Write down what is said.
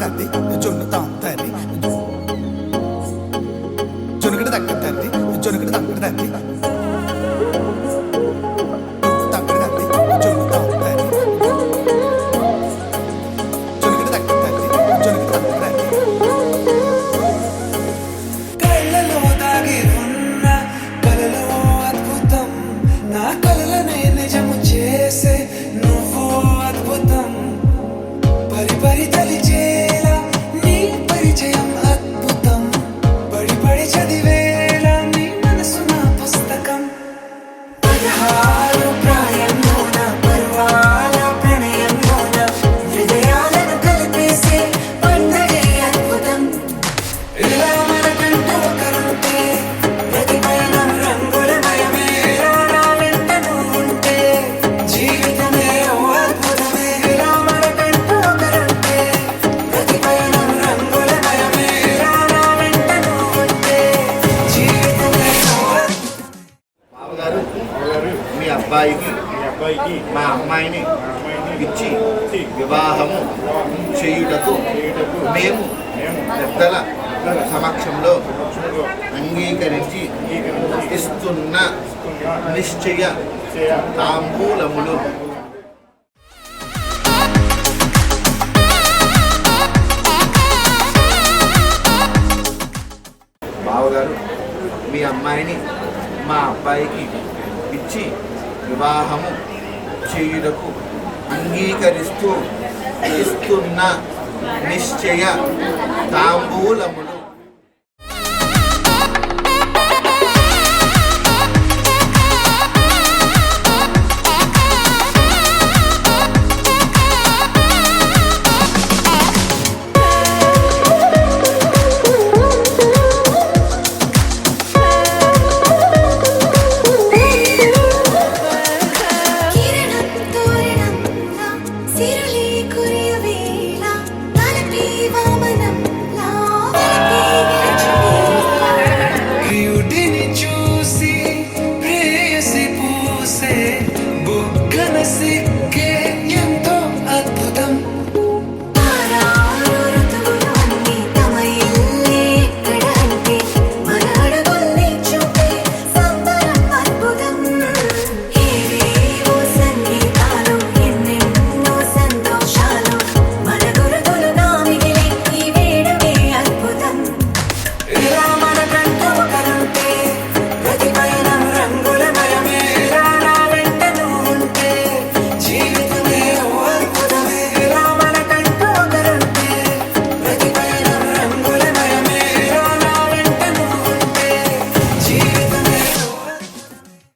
తండ్రి జొన్ను తాంతరి జొనుకటి తగ్గ తండ్రి జొనుకటి తగ్గ తండ్రి అబ్బాయికి మా అమ్మాయిని ఇచ్చి వివాహము చేయుటకు మేము పెద్దల సమక్షంలో అంగీకరించి ఇస్తున్న నిశ్చయ తాంబూలములు. బావగారు మీ అమ్మాయిని మా అబ్బాయికి ఇచ్చి వివాహము చేయుటకు అంగీకరిస్తూ ఇస్తున్న నిశ్చయ తాంబూలములు. See